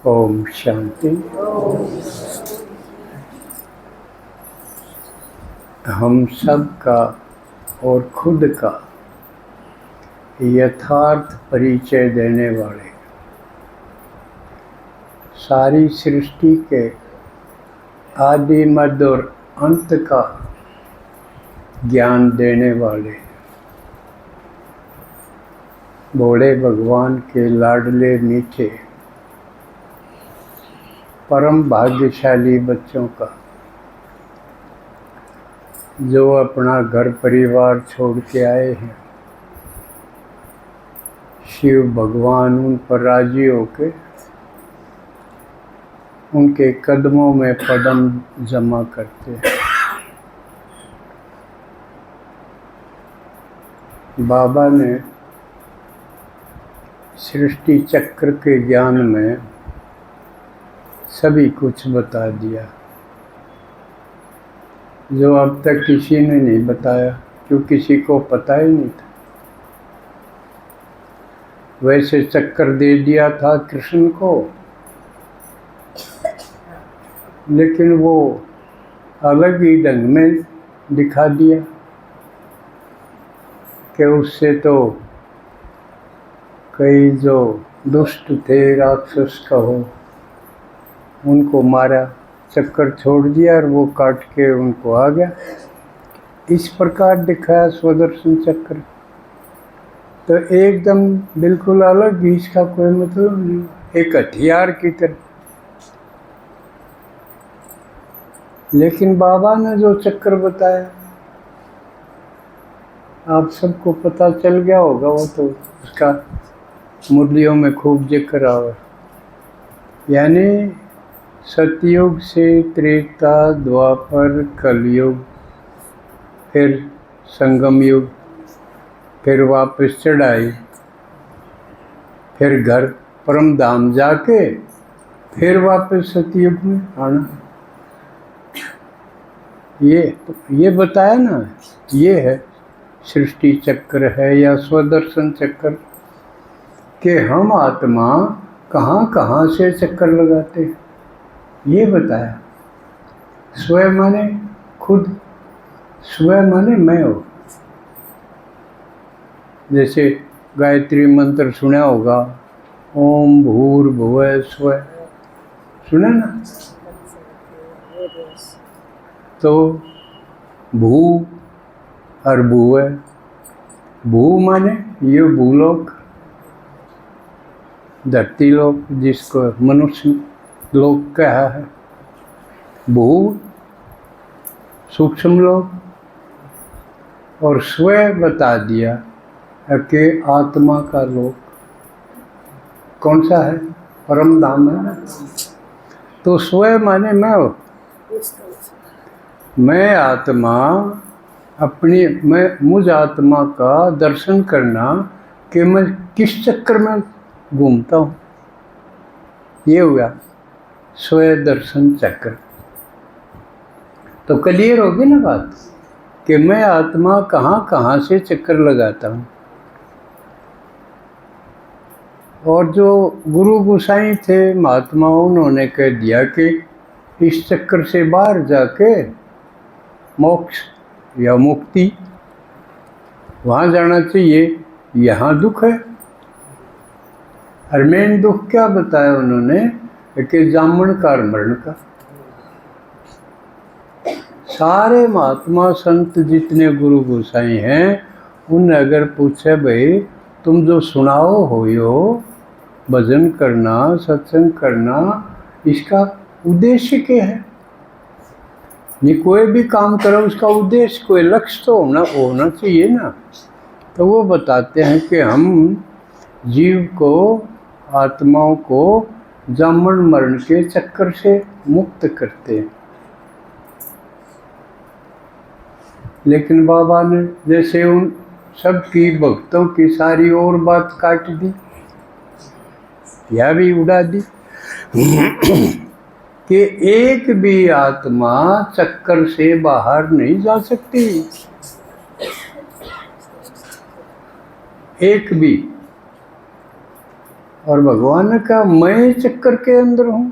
ओम शांति। हम सब का और खुद का यथार्थ परिचय देने वाले, सारी सृष्टि के आदि मध्य और अंत का ज्ञान देने वाले भोले भगवान के लाडले मीठे परम भाग्यशाली बच्चों का, जो अपना घर परिवार छोड़ के आए हैं, शिव भगवान उन पर राजी होके उनके कदमों में पदम जमा करते हैं। बाबा ने सृष्टि चक्र के ज्ञान में सभी कुछ बता दिया, जो अब तक किसी ने नहीं बताया, क्यों किसी को पता ही नहीं था। वैसे चक्कर दे दिया था कृष्ण को, लेकिन वो अलग ही ढंग में दिखा दिया कि उससे तो कई जो दुष्ट थे, राक्षस कहो, उनको मारा, चक्कर छोड़ दिया और वो काट के उनको आ गया। इस प्रकार दिखाया स्वदर्शन चक्र। तो एकदम बिल्कुल अलग, इसका कोई मतलब नहीं, एक हथियार की तरह। लेकिन बाबा ने जो चक्र बताया, आप सबको पता चल गया होगा, वो तो उसका मुरलियों में खूब जिक्र आवा। यानी सतयुग से त्रेता, द्वापर, कलयुग, फिर संगम युग, फिर वापस चढ़ाई, फिर घर परम धाम जाके फिर वापस सतयुग में आना। ये बताया ना, ये है सृष्टि चक्र है या स्वदर्शन चक्र, कि हम आत्मा कहाँ कहाँ से चक्कर लगाते हैं, ये बताया। स्वयं माने खुद, स्वयं माने मैं हो। जैसे गायत्री मंत्र सुना होगा, ओम भूर्भुवः स्वः, सुना ना? तो भू और भुवः, भू माने ये भूलोक, धरती लोक, जिसको मनुष्य लोक कहा है। भू सूक्ष्म लोक, और स्वयं बता दिया कि आत्मा का लोक कौन सा है, परम धाम है ना। तो स्वयं माने मैं हो। मैं आत्मा अपनी, मुझ आत्मा का दर्शन करना कि मैं किस चक्कर में घूमता हूँ, ये हुआ स्वयं दर्शन चक्र। तो क्लियर होगी ना बात, कि मैं आत्मा कहाँ कहाँ से चक्कर लगाता हूँ। और जो गुरु गोसाई थे, महात्मा, उन्होंने कह दिया कि इस चक्कर से बाहर जाके मोक्ष या मुक्ति, वहाँ जाना चाहिए, यहाँ दुख है। और मेन दुख क्या बताया उन्होंने, कि जामन कार मरण का। सारे महात्मा संत जितने गुरु गोसाई हैं, उन्हें अगर पूछे, भाई तुम जो सुनाओ हो यो भजन करना, सत्संग करना, इसका उद्देश्य क्या है? नहीं, कोई भी काम करो उसका उद्देश्य, कोई लक्ष्य तो होना चाहिए ना। तो वो बताते हैं कि हम जीव को, आत्माओं को जामन मरण के चक्कर से मुक्त करते हैं। लेकिन बाबा ने जैसे उन सबकी भक्तों की सारी और बात काट दी, या भी उड़ा दी, कि एक भी आत्मा चक्कर से बाहर नहीं जा सकती, एक भी। और भगवान ने कहा मैं चक्कर के अंदर हूँ।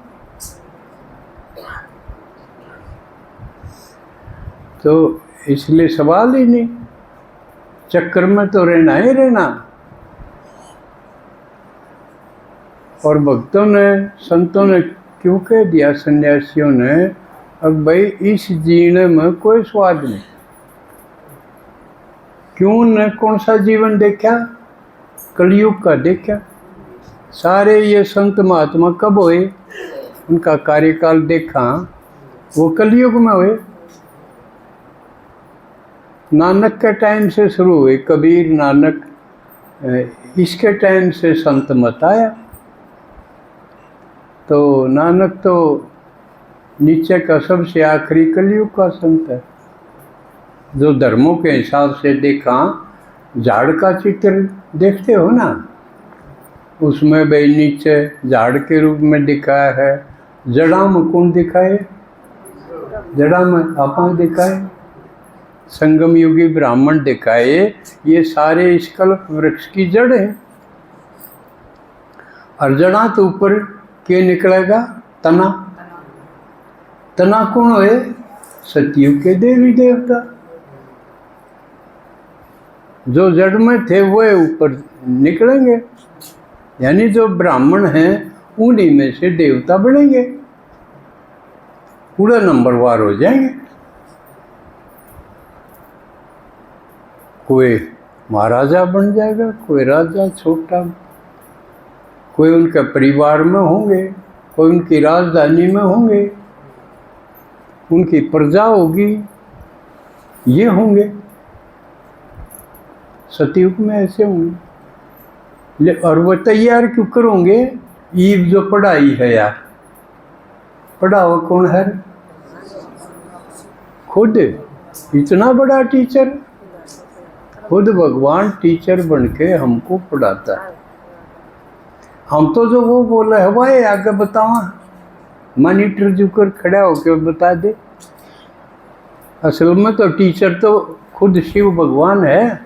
तो इसलिए सवाल ही नहीं, चक्कर में तो रहना ही रहना। और भक्तों ने, संतों ने क्यों कह दिया, सन्यासियों ने, अब भाई इस जीने में कोई स्वाद नहीं। क्यों ने कौन सा जीवन देखा? कलयुग का देखा। सारे ये संत महात्मा कब हुए? उनका कार्यकाल देखा, वो कलयुग में हुए। नानक के टाइम से शुरू हुए, कबीर, नानक, इसके टाइम से संत मत आया। तो नानक तो नीचे का सबसे आखिरी कलयुग का संत है, जो धर्मों के हिसाब से देखा। झाड़ का चित्र देखते हो ना, उसमें भाई नीचे झाड़ के रूप में दिखाया है, जड़ा में कौन दिखाए? जड़ा में आपा दिखाए, संगम युगी ब्राह्मण दिखाए। ये सारे इस कल्प वृक्ष की जड़ है। और जड़ा तो ऊपर के निकलेगा? तना। तना कौन हुए? सतयुग के देवी देवता। जो जड़ में थे वो ऊपर निकलेंगे, यानी जो ब्राह्मण हैं उन्हीं में से देवता बनेंगे, पूरा नंबरवार हो जाएंगे। कोई महाराजा बन जाएगा, कोई राजा छोटा, कोई उनके परिवार में होंगे, कोई उनकी राजधानी में होंगे, उनकी प्रजा होगी, ये होंगे। सतयुग में ऐसे होंगे। और वो तैयार क्यों करोगे? ये जो पढ़ाई है यार, पढ़ाओ कौन है? खुद इतना बड़ा टीचर, खुद भगवान टीचर बन के हमको पढ़ाता है। हम तो जो वो बोला है वह आगे बताओ, मॉनिटर जुकर खड़ा होकर बता दे। असल में तो टीचर तो खुद शिव भगवान है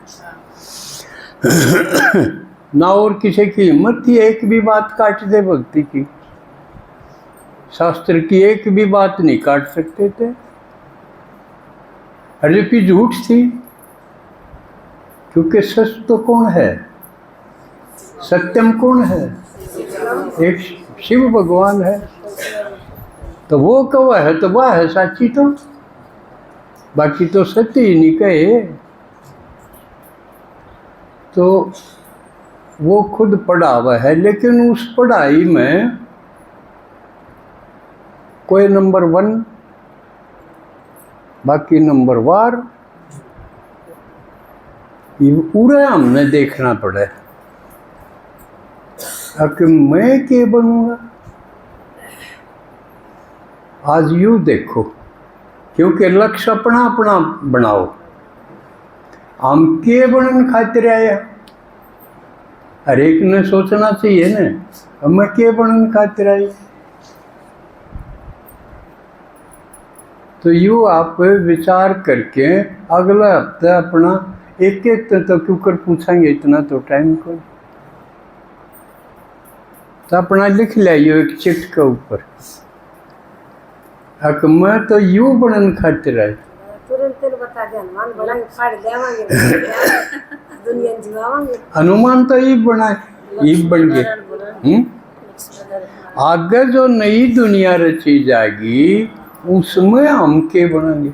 ना, और किसी की हिम्मत थी एक भी बात काट दे भक्ति की। शास्त्र की एक भी बात नहीं काट सकते थे। अरे की झूठ थी, क्योंकि सच तो कौन है? सत्यम कौन है? एक शिव भगवान है। तो वो कवा है तो वह है साची, तो बाकी तो सत्य ही नहीं कहे। तो वो खुद पढ़ा हुआ है, लेकिन उस पढ़ाई में कोई नंबर 1, बाकी नंबर वार, ये पूरा हमने देखना पड़ा। अब मैं क्या बनूंगा? आज यूँ देखो, क्योंकि लक्ष्य अपना अपना बनाओ। हम के बनन खातिर आया? हर एक ने सोचना चाहिए न, हमें के बनन खातिर आए। तो यूँ आप विचार करके अगला हफ्ता अपना एक एक तो क्यों कर पूछेंगे, इतना तो टाइम को तो अपना लिख लियो एक चिट के ऊपर। अक मैं तो यूँ बनन खातिर आए। हनुमान तो ईब बनाए, ईब बन गए। आगे जो नई दुनिया रची जाएगी उसमें हम के बनेंगे?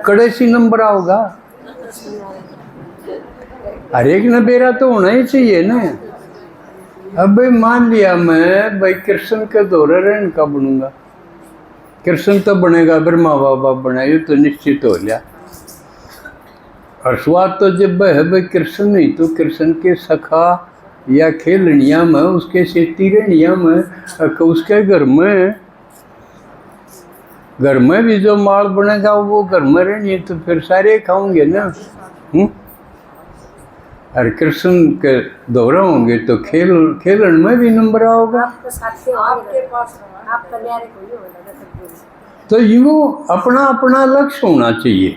कड़े सी नंबर आओगा। हर एक ने बेरा तो होना ही चाहिए ना। अब भाई मान लिया मैं भाई कृष्ण के दौरे रहन का बनूंगा, कृष्ण तो बनेगा, ब्रह्मा बाबा बनाए तो निश्चित हो गया। और स्वाद तो जब है भाई कृष्ण नहीं तो कृष्ण के सखा या खेलनिया में, उसके सेती रहनिया में, उसके घर में भी जो माल बनेगा वो घर में रहनी, तो फिर सारे खाओगे ना। और कृष्ण के दौरा होंगे तो खेलन में भी नंबर आओगा। तो यूँ अपना अपना लक्ष्य होना चाहिए।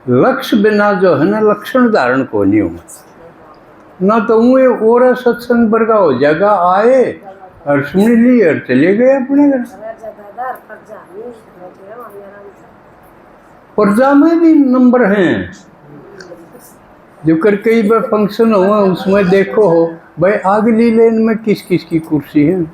लक्ष्य बिना जो है ना लक्षण धारण को नहीं होगा। ना तो उहे और सत्संग बरगा हो जाएगा, आए और सुन ली और चले गए अपने घर। प्रजा में भी नंबर हैं, जो कर कई बार फंक्शन हुआ उसमें देखो हो भाई अगली लेन में किस किस की कुर्सी है।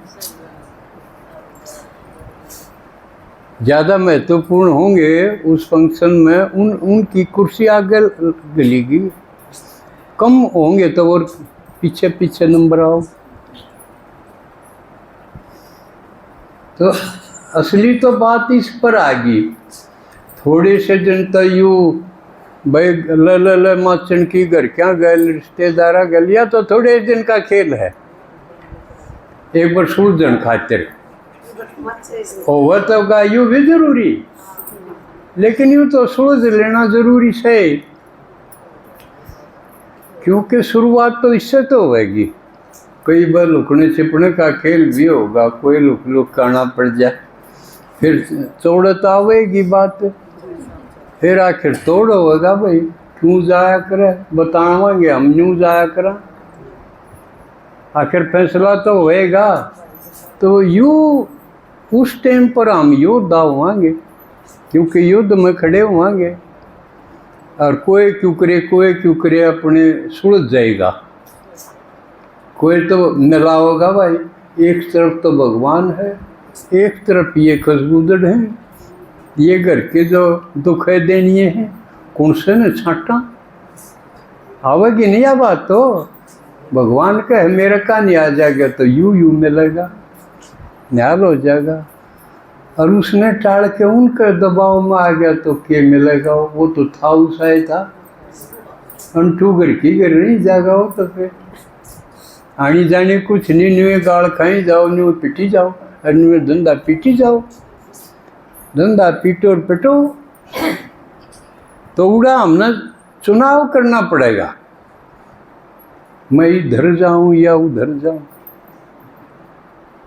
ज़्यादा महत्वपूर्ण होंगे उस फंक्शन में उनकी कुर्सी आगे गलेगी, कम होंगे तो और पीछे पीछे नंबर आओ। तो असली तो बात इस पर आ गई। थोड़े से दिन तो यू भाई ल माचन की घर क्या गल रिश्तेदारा गलिया तो थोड़े दिन का खेल है, एक बार सुलझन खातिर होगा तो गा यू भी जरूरी, लेकिन यूँ तो सुलझ लेना जरूरी है, क्योंकि शुरुआत तो इससे तो होगी। कई बार लुकने छिपने का खेल भी होगा, कोई लुक लुक करना पड़ जाए, फिर चौड़त आवेगी बात, फिर आखिर तोड़ होगा भाई क्यों जाया करे, बतावांगे हम यूँ जाया करा, आखिर फैसला तो होएगा। तो यू उस टाइम पर हम योद्धा होंगे, क्योंकि युद्ध में खड़े होंगे और कोई क्यों करे अपने सुलझ जाएगा। कोई तो मिला होगा भाई, एक तरफ तो भगवान है, एक तरफ ये खसबूदड़ हैं, ये घर के जो दुख है देनिए हैं, कौन से न छाटा आवेगी नहीं। आ बात तो भगवान का है, मेरा का नहीं आ जाएगा तो यू मिलेगा, न्याल हो जाएगा। और उसने टाल के उनके दबाव में आ गया तो क्या मिलेगा, वो तो था उसाए था अंटू घर की घर नहीं जाएगा। वो तो फिर आनी जाने कुछ नहीं, न्यू गाल खाई जाओ, न्यू पिटी जाओ, और न्यू धंधा पीटी जाओ, धंधा पीटो और पिटो। तो उड़ा हमने चुनाव करना पड़ेगा, मैं इधर जाऊं या उधर जाऊं।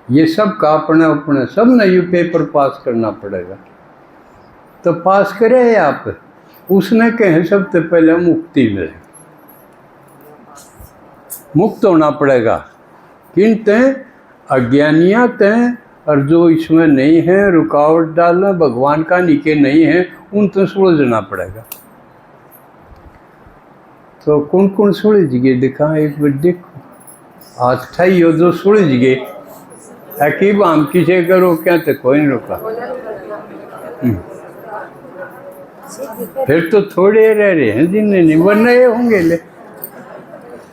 ये सब का अपना अपना सब न यू पेपर पास करना पड़ेगा। तो पास करे आप, उसने कहे सबसे पहले मुक्ति मिले, मुक्त होना पड़ेगा। किन तय अज्ञानियाँ तय, और जो इसमें नहीं है रुकावट डालना भगवान का नीचे नहीं है, उन तो सुलझना पड़ेगा। तो कौन कौन सुलझ गए दिखा एक बार देखो, आज ठाई हो जो सुलझ गए, अकीब हम किसे करो क्या तो कोई नहीं रुका। फिर तो थोड़े रह रहे हैं जिन्हें नहीं बनने होंगे ले।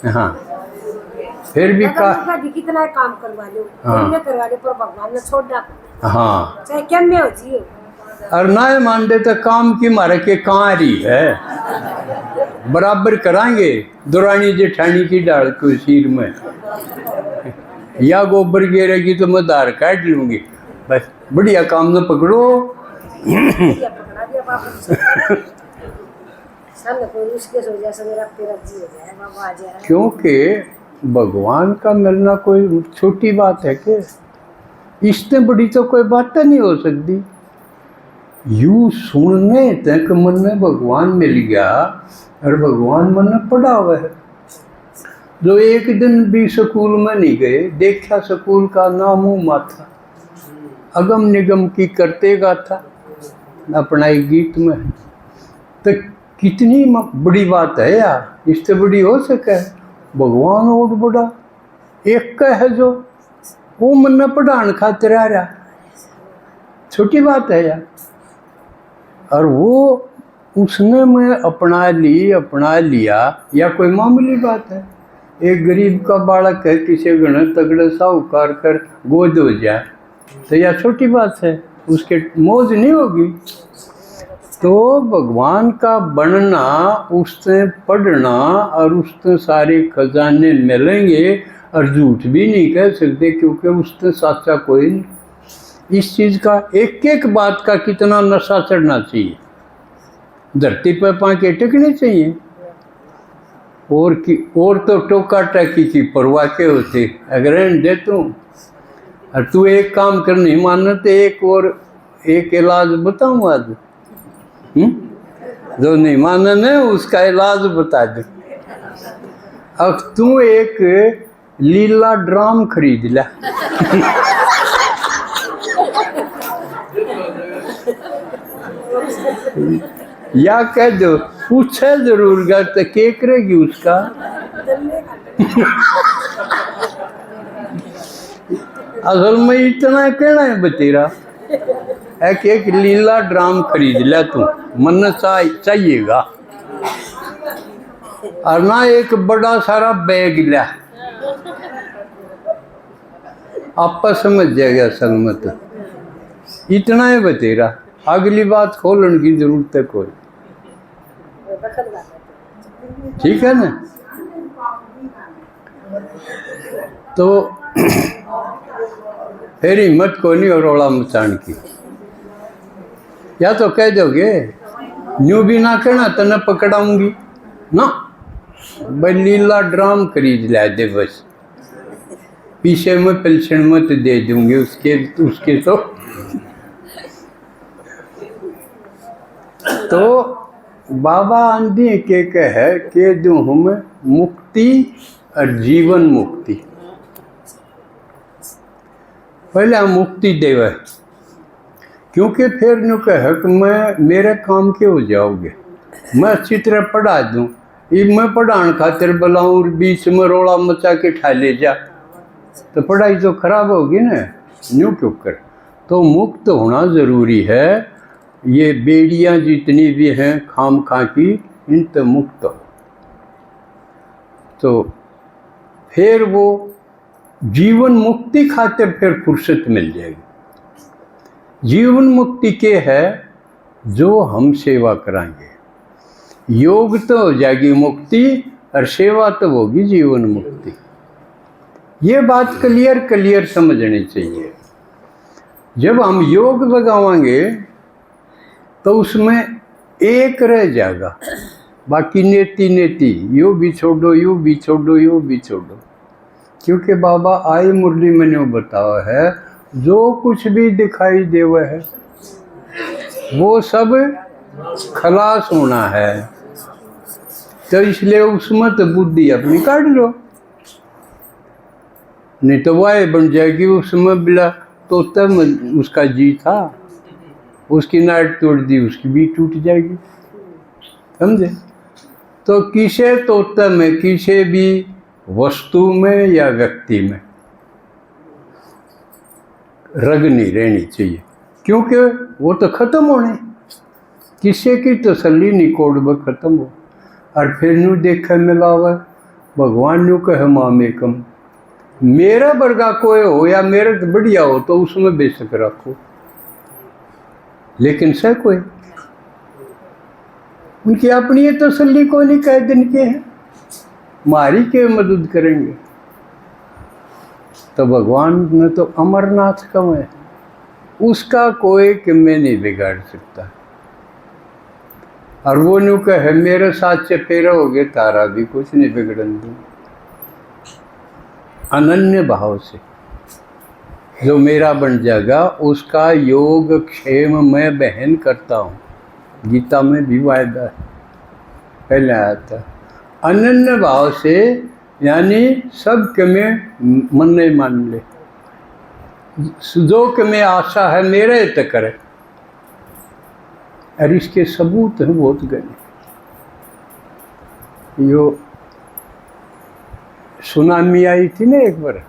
हाँ फिर भी कितना काम करवा लो, हाँ करवा लो, पर भगवान ने छोड़ दिया। हाँ चाहे क्या में हो जियो, और ना मान दे तो काम की मारे के कहाँ रही है, बराबर कराएंगे दुरानी जेठानी की डाल को सिर में, या गोबर गिरेगी तो मैं धार काट लूंगी, बस बढ़िया काम न पकड़ो। क्योंकि भगवान का मिलना कोई छोटी बात है क्या, इससे बड़ी तो कोई बात नहीं हो सकती। यू सुनने तक मन में भगवान मिल गया, और भगवान मन में पड़ा हुआ है। जो एक दिन भी स्कूल में नहीं गए, देखा स्कूल का नामो माथा, अगम निगम की करते गाथा अपना एक गीत में। तो कितनी बड़ी बात है यार, इससे बड़ी हो सके। भगवान और बड़ा एक का है जो वो मन में पढ़ाने खातिर आ रहा, छोटी बात है यार। और वो उसने मैं अपना लिया या कोई मामूली बात है। एक गरीब का बालक है, किसी गणे तगड़े साहूकार कर गोद हो जाए तो यह छोटी बात है, उसके मौज नहीं होगी। तो भगवान का बनना, उससे पढ़ना और उससे सारे खजाने मिलेंगे, और झूठ भी नहीं कह सकते क्योंकि उससे साचा कोई नहीं। इस चीज़ का एक एक बात का कितना नशा चढ़ना चाहिए, धरती पर पाँके टिकने चाहिए। और तो टोका टाकी की परवाह के होते, अगर दे तू और तू एक काम कर नहीं मानना तो एक इलाज बताऊँ आज, जो नहीं मानना है उसका इलाज बता दे। अब तू एक लीला ड्राम खरीद ला। या कह दो पूछे जरूर गा तो के करेगी उसका। असल में इतना कहना है बतेरा एक लीला ड्राम खरीद लिया तू, मन चाहिएगा। और ना एक बड़ा सारा बैग लिया, आपस समझ जाएगा सलमत। इतना है बतेरा, अगली बात खोलने की जरूरत है कोई। ठीक है ना। तो फिर हिम्मत को नहीं और रौला मचान की। या तो कह दोगे न्यू भी ना कहना तो न पकड़ाऊंगी ना, भाई लीला ड्राम खरीद ला दे बस, पीछे में पेंशन मत दे दूंगी उसके तो बाबा आंधी के कहे के दूं हम मुक्ति और जीवन मुक्ति। पहले हम मुक्ति देवे, क्योंकि फिर नु कहे कि मैं मेरे काम के हो जाओगे, मैं अच्छी तरह पढ़ा दूं, ये मैं पढ़ाने खातिर बुलाऊं और बीच में रोड़ा मचा के ठा ले जा तो पढ़ाई तो खराब होगी ना। न्यू क्यों कर, तो मुक्त होना जरूरी है। ये बेड़ियां जितनी भी हैं खाम खा की, इनसे मुक्त हो तो फिर वो जीवन मुक्ति खातिर फिर फुर्सत मिल जाएगी। जीवन मुक्ति के है जो हम सेवा कराएंगे, योग तो हो जाएगी मुक्ति और सेवा तो होगी जीवन मुक्ति। ये बात क्लियर समझनी चाहिए। जब हम योग लगावांगे तो उसमें एक रह जाएगा, बाकी नेति यो भी छोड़ो यो भी छोड़ो यो भी छोड़ो। क्योंकि बाबा आई मुरली में ने बताया है जो कुछ भी दिखाई देवा है वो सब खलास होना है, तो इसलिए उसमें तो बुद्धि अपनी काट लो, नहीं तो वाय बन जाएगी। उसमें बिला तो तब उसका जी था, उसकी नाट तोड़ दी, उसकी भी टूट जाएगी, समझे। तो किसे तोते में, किसे भी वस्तु में या व्यक्ति में रग नहीं रहनी चाहिए, क्योंकि वो तो खत्म होने, किसी की तसल्ली नहीं कोड में खत्म हो। और फिर नू देखे मिलावा भगवान नू कहे मामेकम, मेरा वर्गा कोई हो या मेरा तो बढ़िया हो तो उसमें बेशक रखो, लेकिन से कोई उनकी अपनी तसल्ली को नहीं कह दिन के हैं, मारी के मदद करेंगे। तो भगवान ने तो अमरनाथ कम है, उसका कोई किम्मे नहीं बिगाड़ सकता। और वो न्यू कहे मेरे साथ चपेरा हो गए तारा भी कुछ नहीं बिगड़न दूँ। अनन्य भाव से जो मेरा बन जाएगा उसका योग क्षेम मैं बहन करता हूँ, गीता में भी वायदा है, पहले आया था। अनन्य भाव से यानी सब के में मन नहीं मान ले, जो के में आशा है मेरे तक करे। और इसके सबूत हैं बहुत गने। यो सुनामी आई थी ना एक बार,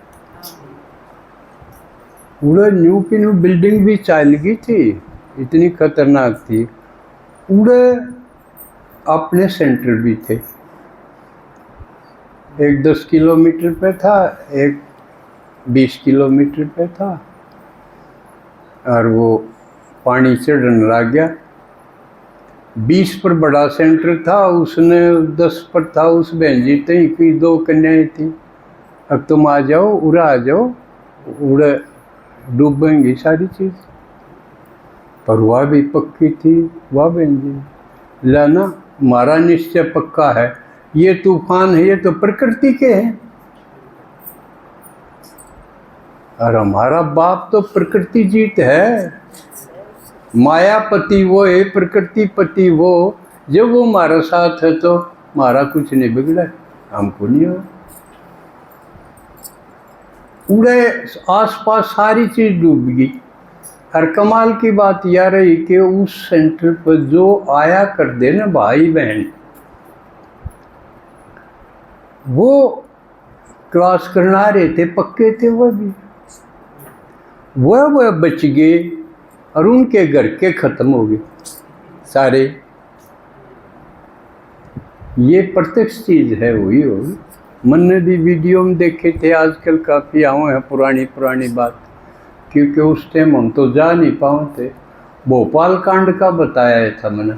उड़े न्यू की न्यू बिल्डिंग भी चाल गई थी, इतनी खतरनाक थी। उड़े अपने सेंटर भी थे, एक 10 किलोमीटर पे था, एक 20 किलोमीटर पे था। और वो पानी चढ़ने लग गया। 20 पर बड़ा सेंटर था, उसने 10 पर था। उस बहन जी तई की 2 कन्याएं थी, अब तुम आ जाओ, उड़ा आ जाओ, उड़े डूबेंगी सारी चीज़। पर वह भी पक्की थी, वह बहन जी लाना हमारा निश्चय पक्का है, ये तूफान है ये तो प्रकृति के हैं, और हमारा बाप तो प्रकृति जीत है। मायापति वो है, प्रकृति पति वो। जब वो हमारा साथ है तो हमारा कुछ नहीं बिगड़ा। हमको नहीं हो। उड़े आसपास सारी चीज डूब गई। और कमाल की बात यह रही कि उस सेंटर पर जो आया कर दे ना भाई बहन, वो क्रॉस करना रहे थे, पक्के थे वह भी, वह बच गए और उनके घर के खत्म हो गए सारे। ये प्रत्यक्ष चीज है, वही होगी। मन ने भी वीडियो में देखे थे, आजकल काफ़ी आए हैं पुरानी बात, क्योंकि उस टाइम हम तो जा नहीं पाए थे। भोपाल कांड का बताया था मैंने,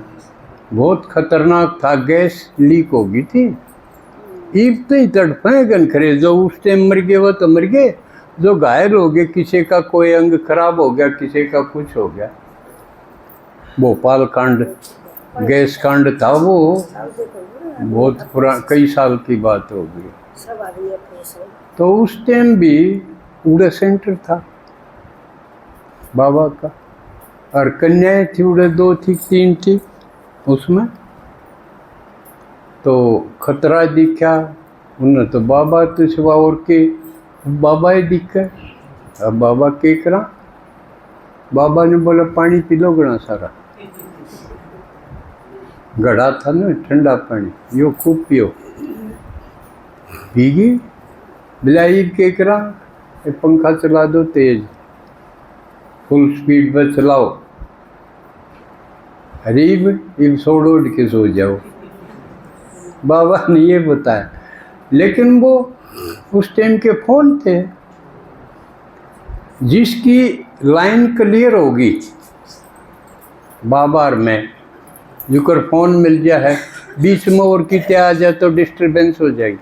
बहुत खतरनाक था, गैस लीक हो गई थी। ईब तो ही तड़पे गन खरे, जो उस टाइम मर गए वो तो मर गए, जो घायल हो गए, किसी का कोई अंग खराब हो गया, किसी का कुछ हो गया। भोपाल कांड, गैस कांड था वो, बहुत कई साल की बात हो गई। तो उस टाइम भी उड़े सेंटर था बाबा का, और कन्याएं थी उड़े 2 थी 3 थी उसमें। तो खतरा दिखा उन्हें, तो बाबा तो सिवा और के बाबा ही दिखे। अब बाबा के करा, बाबा ने बोला पानी पी लो घना सारा, घड़ा था ना ठंडा पानी, यो खूब पियो। पीगी, बिलाई के करा, पंखा चला दो तेज, फुल स्पीड पर चलाओ, अरीब इब सोड़ उड़ के सो जाओ। बाबा ने ये बताया। लेकिन वो उस टाइम के फोन थे, जिसकी लाइन क्लियर होगी बाबा और मैं, जुकर फोन मिल गया है, बीच में और किते आ जाए तो डिस्टरबेंस हो जाएगी।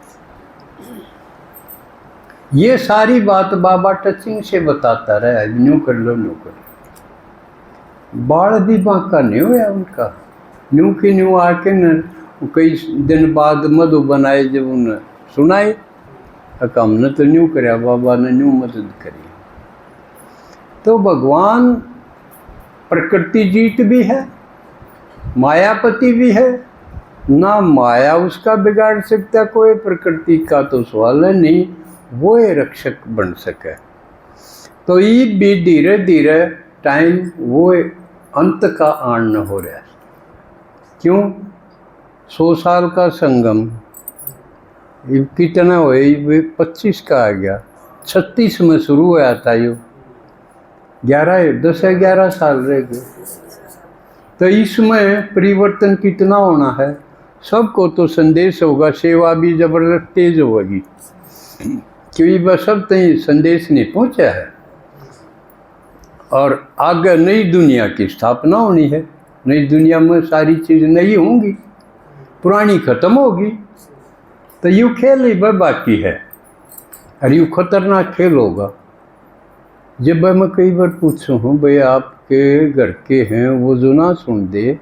ये सारी बात बाबा टचिंग से बताता रहा, न्यू कर लो न्यू कर लो। बाढ़ भी बांका नहीं हुआ उनका, न्यू की न्यू आके न कई दिन बाद मधु बनाए, जब उन्हें सुनाए हमने तो न्यू कराया, बाबा ने न्यू मदद करी। तो भगवान प्रकृति जीत भी है, मायापति भी है ना, माया उसका बिगाड़ सकता कोई, प्रकृति का तो सवाल है नहीं, वो रक्षक बन सके। तो ये भी धीरे धीरे टाइम वो अंत का आन हो रहा है। क्यों? 100 साल का संगम कितना हुए, 25 का आ गया, 36 में शुरू हुआ था, यो 10-11 साल रह गए। तो इसमें परिवर्तन कितना होना है, सबको तो संदेश होगा, सेवा भी जबरदस्त तेज होगी, क्योंकि बस सब तक संदेश नहीं पहुंचा है। और आगे नई दुनिया की स्थापना होनी है, नई दुनिया में सारी चीज़ नई होंगी, पुरानी खत्म होगी। तो यूँ खेल ही बाकी है, और यूँ खतरनाक खेल होगा। जब मैं कई बार पूछूँ हूँ भाई आपके घर के हैं, वो जो ना सुन दे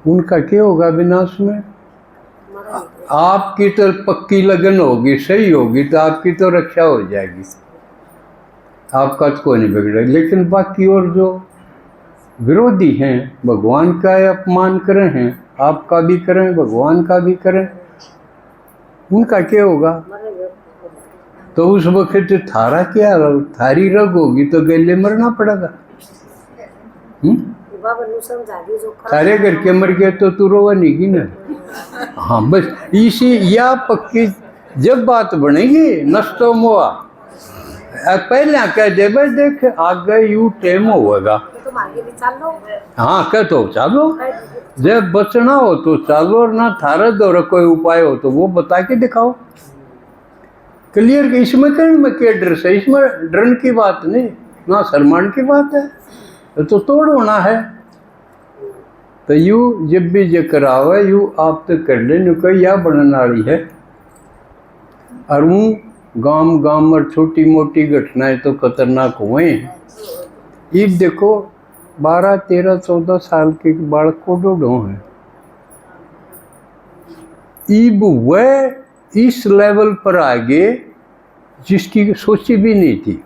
उनका क्या होगा विनाश में? आपकी तो पक्की लगन होगी, सही होगी, तो आपकी तो रक्षा हो जाएगी, आपका तो कोई नहीं बिगड़ेगा। लेकिन बाकी और जो विरोधी हैं, भगवान का अपमान करें हैं, आपका भी करें, भगवान का भी करें, उनका क्या होगा? तो उस वक्त थारा क्या, थारी रग होगी तो गले मरना पड़ेगा। सारे घर के मर गए तो तू रोवा नहीं की ना। हाँ बस इसी या पक्की जब बात बनेगी नष्टो मोआ, पहले कह दे भाई देख आगे यू टेम होगा। हाँ कह तो चालो, जब बचना हो तो चालो, और ना थारा दौरा कोई उपाय हो तो वो बता के दिखाओ क्लियर। इसमें कहीं में क्या डर है, इसमें डरन की बात नहीं ना, शर्मान की बात है, तो तोड़ होना है। तो यू जब भी जिक्र आवे यू आप तो कर ले कोई या बनने वाली है। और वो गांव और छोटी मोटी घटनाएं तो खतरनाक हुए हैं। अब देखो 12, 13, 14 साल के बालक को डोडो हैं, अब वह इस लेवल पर आ गए जिसकी सोची भी नहीं थी।